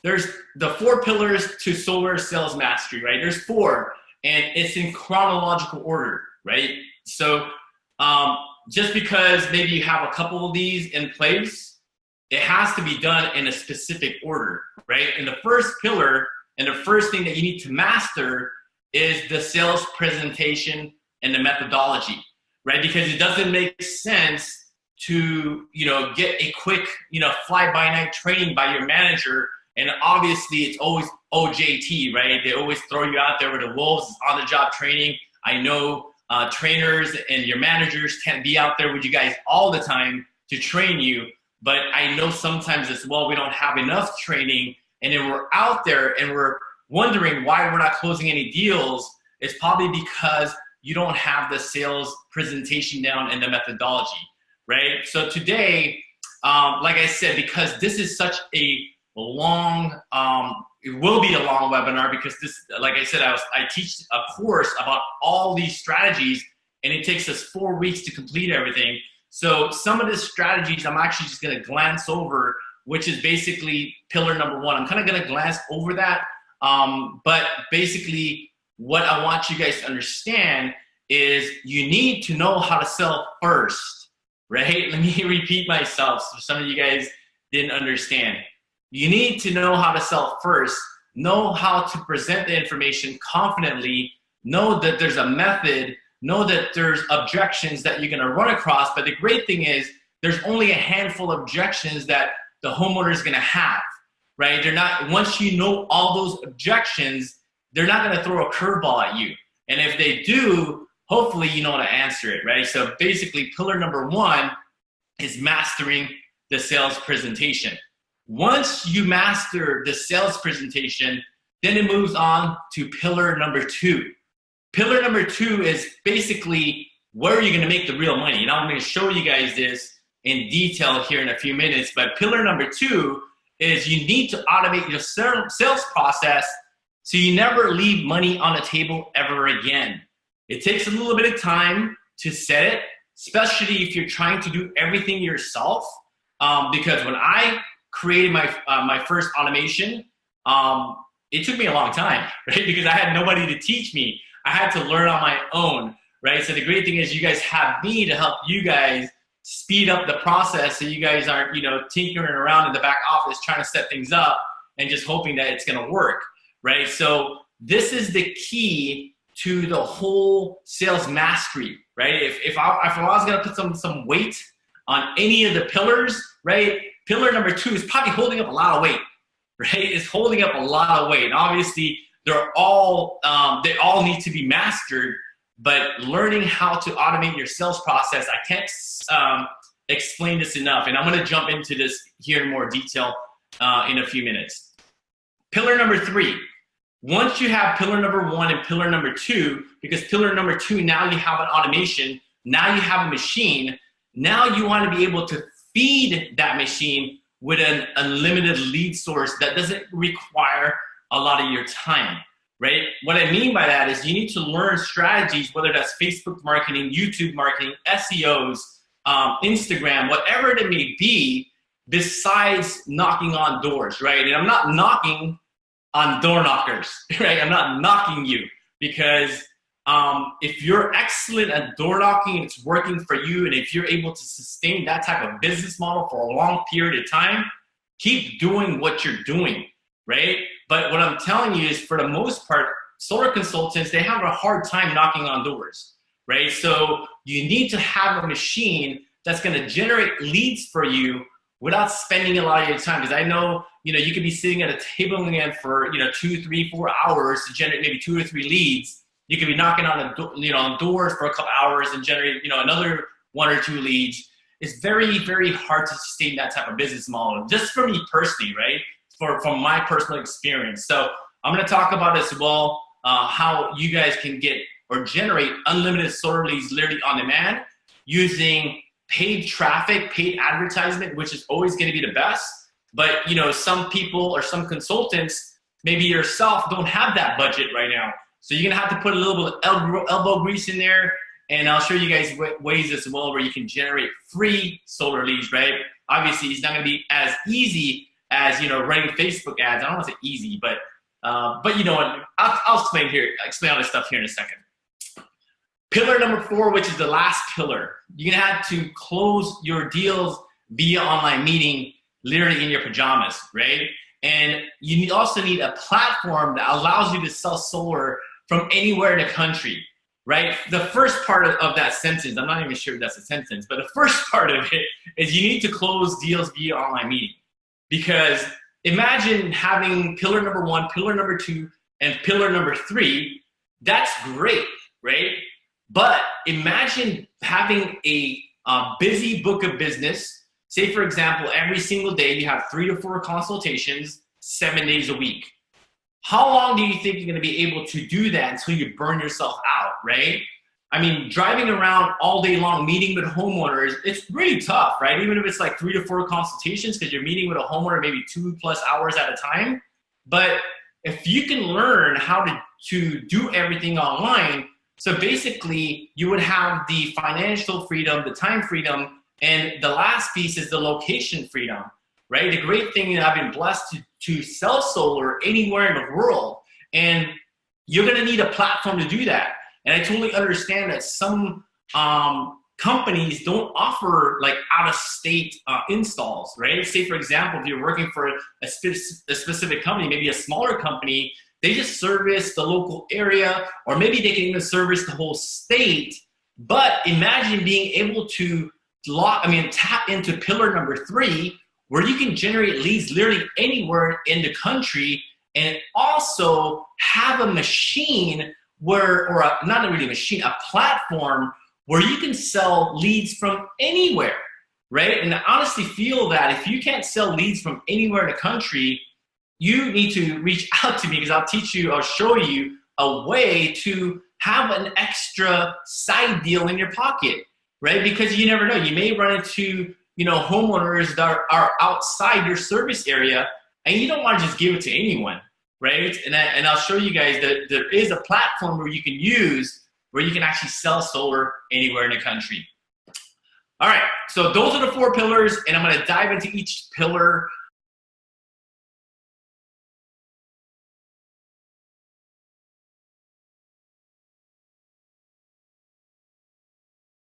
there's the 4 pillars to solar sales mastery, right? There's 4, and it's in chronological order, right? So just because maybe you have a couple of these in place, it has to be done in a specific order, right? And the first pillar and the first thing that you need to master is the sales presentation and the methodology, right? Because it doesn't make sense to, get a quick, fly-by-night training by your manager. And obviously it's always OJT, right? They always throw you out there with the wolves, on-the-job training. I know trainers and your managers can't be out there with you guys all the time to train you, but I know sometimes as well we don't have enough training, and then we're out there and we're wondering why we're not closing any deals. It's probably because you don't have the sales presentation down and the methodology, right? So today, like I said, because this is such a long, it will be a long webinar, because this, like I said, I teach a course about all these strategies, and it takes us 4 weeks to complete everything. So some of the strategies I'm actually just gonna glance over, which is basically pillar number 1. I'm kind of gonna glance over that, but basically what I want you guys to understand is you need to know how to sell first, right? Let me repeat myself so some of you guys didn't understand. You need to know how to sell first, know how to present the information confidently, know that there's a method, know that there's objections that you're gonna run across, but the great thing is there's only a handful of objections that the homeowner is gonna have, right? They're not, once you know all those objections, they're not gonna throw a curveball at you. And if they do, hopefully you know how to answer it, right? So basically pillar number 1 is mastering the sales presentation. Once you master the sales presentation, then it moves on to pillar number 2. Pillar number 2 is basically where you're gonna make the real money. And I'm gonna show you guys this in detail here in a few minutes, but pillar number 2 is you need to automate your sales process so you never leave money on the table ever again. It takes a little bit of time to set it, especially if you're trying to do everything yourself, because when I created my first automation, it took me a long time, right? Because I had nobody to teach me. I had to learn on my own, right? So the great thing is you guys have me to help you guys speed up the process, so you guys aren't, tinkering around in the back office trying to set things up and just hoping that it's gonna work, right? So this is the key to the whole sales mastery, right? If I was gonna put some weight on any of the pillars, right? Pillar number 2 is probably holding up a lot of weight, right? It's holding up a lot of weight. And obviously, they all need to be mastered, but learning how to automate your sales process, I can't explain this enough. And I'm gonna jump into this here in more detail in a few minutes. Pillar number 3, once you have pillar number 1 and pillar number 2, because pillar number 2, now you have an automation, now you have a machine, now you wanna be able to feed that machine with an unlimited lead source that doesn't require a lot of your time, right? What I mean by that is you need to learn strategies, whether that's Facebook marketing, YouTube marketing, SEOs, Instagram, whatever it may be, besides knocking on doors, right? And I'm not knocking on door knockers, right? I'm not knocking you, because if you're excellent at door knocking and it's working for you, and if you're able to sustain that type of business model for a long period of time, keep doing what you're doing, right? But what I'm telling you is, for the most part, solar consultants, they have a hard time knocking on doors, right? So you need to have a machine that's gonna generate leads for you without spending a lot of your time. Because I know, you could be sitting at a table again for 2, 3, 4 hours to generate maybe 2 or 3 leads. You could be knocking on on doors for a couple hours and generate another 1 or 2 leads. It's very, very hard to sustain that type of business model, just for me personally, right? From my personal experience. So I'm going to talk about as well how you guys can get or generate unlimited solar leads literally on demand using paid traffic, paid advertisement, which is always going to be the best. But some people or some consultants, maybe yourself, don't have that budget right now. So you're gonna have to put a little bit of elbow grease in there, and I'll show you guys ways as well where you can generate free solar leads, right? Obviously, it's not gonna be as easy as, you know, running Facebook ads. I don't want to say easy, but you know what, I'll explain all this stuff here in a second. Pillar number 4, which is the last pillar, you're gonna have to close your deals via online meeting, literally in your pajamas, right? And you also need a platform that allows you to sell solar from anywhere in the country, right? The first part of that sentence, I'm not even sure if that's a sentence, but the first part of it is you need to close deals via online meeting. Because imagine having pillar number 1, pillar number 2, and pillar number 3. That's great, right? But imagine having a busy book of business. Say, for example, every single day you have 3 to 4 consultations, 7 days a week. How long do you think you're gonna be able to do that until you burn yourself out, right? I mean, driving around all day long, meeting with homeowners, it's really tough, right? Even if it's like 3 to 4 consultations, because you're meeting with a homeowner maybe 2+ hours at a time. But if you can learn how to do everything online, so basically you would have the financial freedom, the time freedom, and the last piece is the location freedom, right? The great thing is I've been blessed to sell solar anywhere in the world, and you're gonna need a platform to do that. And I totally understand that some companies don't offer like out-of-state installs, right? Say, for example, if you're working for a specific company, maybe a smaller company, they just service the local area, or maybe they can even service the whole state. But imagine being able to tap into pillar number 3, where you can generate leads literally anywhere in the country, and also have a machine where, not really a machine, a platform where you can sell leads from anywhere, right? And I honestly feel that if you can't sell leads from anywhere in the country, you need to reach out to me, because I'll show you a way to have an extra side deal in your pocket, right? Because you never know, you may run into, you know, homeowners that are outside your service area, and you don't want to just give it to anyone, right? And I'll show you guys that there is a platform where you can use, where you can actually sell solar anywhere in the country. All right, so those are the 4 pillars, and I'm gonna dive into each pillar